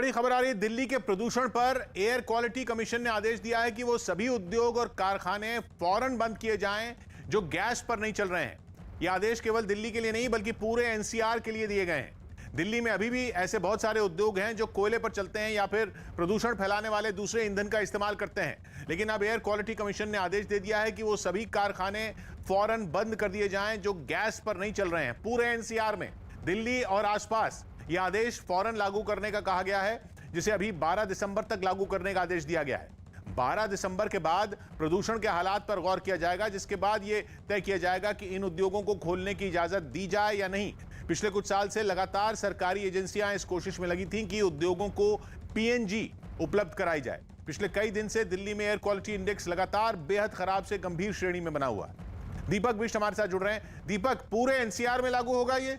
बड़ी खबर आ रही है दिल्ली के प्रदूषण पर। एयर क्वालिटी कमीशन ने आदेश दिया है कि वो सभी उद्योग और कारखाने फौरन बंद किए जाएं जो गैस पर नहीं चल रहे हैं। ये आदेश केवल दिल्ली के लिए नहीं बल्कि पूरे एनसीआर के लिए दिए गए हैं। दिल्ली में अभी भी ऐसे बहुत सारे उद्योग हैं जो कोयले पर चलते हैं या फिर प्रदूषण फैलाने वाले दूसरे ईंधन का इस्तेमाल करते हैं, लेकिन अब एयर क्वालिटी कमीशन ने आदेश दे दिया है कि वो सभी कारखाने फौरन बंद कर दिए जाएं जो गैस पर नहीं चल रहे हैं। पूरे एनसीआर में दिल्ली और आसपास यह आदेश फौरन लागू करने का कहा गया है, जिसे अभी 12 दिसंबर तक लागू करने का आदेश दिया गया है। 12 दिसंबर के बाद प्रदूषण के हालात पर गौर किया जाएगा, जिसके बाद यह तय किया जाएगा कि इन उद्योगों को खोलने की इजाजत दी जाए या नहीं। पिछले कुछ साल से लगातार सरकारी एजेंसियां इस कोशिश में लगी थीं कि उद्योगों को पीएनजी उपलब्ध कराई जाए। पिछले कई दिन से दिल्ली में एयर क्वालिटी इंडेक्स लगातार बेहद खराब से गंभीर श्रेणी में बना हुआ है। दीपक बिष्ट हमारे साथ जुड़ रहे हैं। दीपक, पूरे एनसीआर में लागू होगा ये?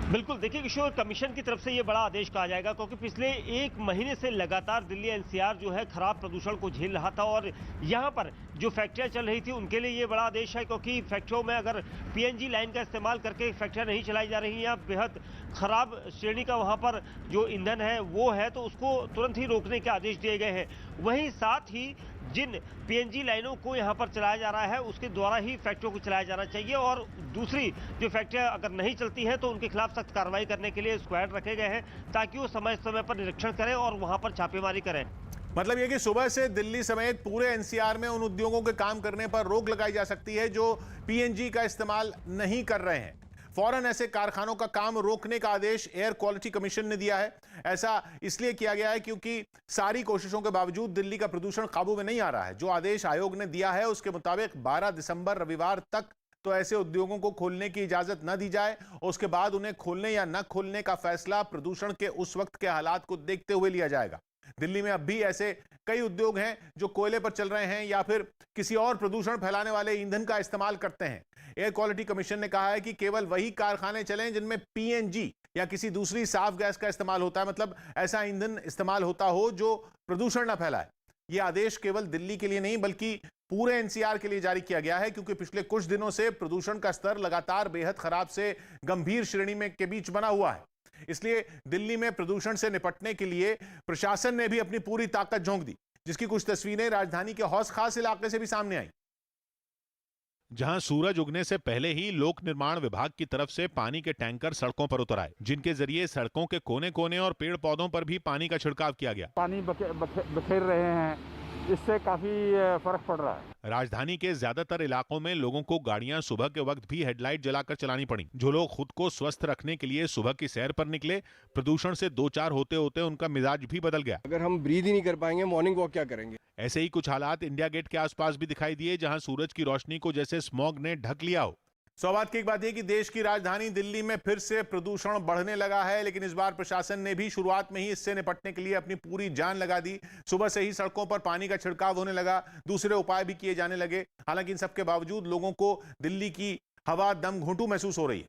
बिल्कुल, देखिए किशोर, कमीशन की तरफ से ये बड़ा आदेश कहा जाएगा क्योंकि पिछले एक महीने से लगातार दिल्ली एनसीआर जो है खराब प्रदूषण को झेल रहा था और यहाँ पर जो फैक्ट्रियां चल रही थी उनके लिए ये बड़ा आदेश है, क्योंकि फैक्ट्रियों में अगर पीएनजी लाइन का इस्तेमाल करके फैक्ट्रियां नहीं चलाई जा रही या बेहद खराब श्रेणी का वहाँ पर जो ईंधन है वो है, तो उसको तुरंत ही रोकने के आदेश दिए गए हैं। वहीं साथ ही जिन पीएनजी लाइनों को यहाँ पर चलाया जा रहा है उसके द्वारा ही फैक्ट्रियों को चलाया जाना चाहिए, और दूसरी जो फैक्ट्रियां अगर नहीं चलती हैं तो उनके खिलाफ सख्त कार्रवाई करने के लिए स्क्वाड रखे गए हैं ताकि वो समय समय पर निरीक्षण करें और वहां पर छापेमारी करें। मतलब ये कि सुबह से दिल्ली समेत पूरे एनसीआर में उन उद्योगों के काम करने पर रोक लगाई जा सकती है जो पीएनजी का इस्तेमाल नहीं कर रहे हैं। फौरन ऐसे कारखानों का काम रोकने का आदेश एयर क्वालिटी कमीशन ने दिया है। ऐसा इसलिए किया गया है क्योंकि सारी कोशिशों के बावजूद दिल्ली का प्रदूषण काबू में नहीं आ रहा है। जो आदेश आयोग ने दिया है उसके मुताबिक 12 दिसंबर रविवार तक तो ऐसे उद्योगों को खोलने की इजाजत न दी जाए और उसके बाद उन्हें खोलने या न खोलने का फैसला प्रदूषण के उस वक्त के हालात को देखते हुए लिया जाएगा। दिल्ली में अब भी ऐसे कई उद्योग हैं जो कोयले पर चल रहे हैं या फिर किसी और प्रदूषण फैलाने वाले ईंधन का इस्तेमाल करते हैं। एयर क्वालिटी कमीशन ने कहा है कि केवल वही कारखाने चलें जिनमें पीएनजी या किसी दूसरी साफ गैस का इस्तेमाल होता है, मतलब ऐसा ईंधन इस्तेमाल होता हो जो प्रदूषण न फैलाए। यह आदेश केवल दिल्ली के लिए नहीं बल्कि पूरे एनसीआर के लिए जारी किया गया है, क्योंकि पिछले कुछ दिनों से प्रदूषण का स्तर लगातार बेहद खराब से गंभीर श्रेणी में के बीच बना हुआ है। इसलिए दिल्ली में प्रदूषण से निपटने के लिए प्रशासन ने भी अपनी पूरी ताकत झोंक दी, जिसकी कुछ तस्वीरें राजधानी के हौस खास इलाके से भी सामने आई, जहां सूरज उगने से पहले ही लोक निर्माण विभाग की तरफ से पानी के टैंकर सड़कों पर उतर आए, जिनके जरिए सड़कों के कोने कोने और पेड़ पौधों पर भी पानी का छिड़काव किया गया। पानी बखेर रहे हैं, इससे काफी फर्क पड़ रहा है। राजधानी के ज्यादातर इलाकों में लोगों को गाड़ियां सुबह के वक्त भी हेडलाइट जलाकर चलानी पड़ी। जो लोग खुद को स्वस्थ रखने के लिए सुबह की सैर पर निकले, प्रदूषण से दो चार होते होते उनका मिजाज भी बदल गया। अगर हम ब्रीथ ही नहीं कर पाएंगे, मॉर्निंग वॉक क्या करेंगे? ऐसे ही कुछ हालात इंडिया गेट के आसपास भी दिखाई दिए, जहां सूरज की रोशनी को जैसे स्मॉग ने ढक लिया हो। सौभाग्य की एक बात यह कि देश की राजधानी दिल्ली में फिर से प्रदूषण बढ़ने लगा है, लेकिन इस बार प्रशासन ने भी शुरुआत में ही इससे निपटने के लिए अपनी पूरी जान लगा दी। सुबह से ही सड़कों पर पानी का छिड़काव होने लगा, दूसरे उपाय भी किए जाने लगे। हालांकि इन सबके बावजूद लोगों को दिल्ली की हवा दम घुंटू महसूस हो रही है।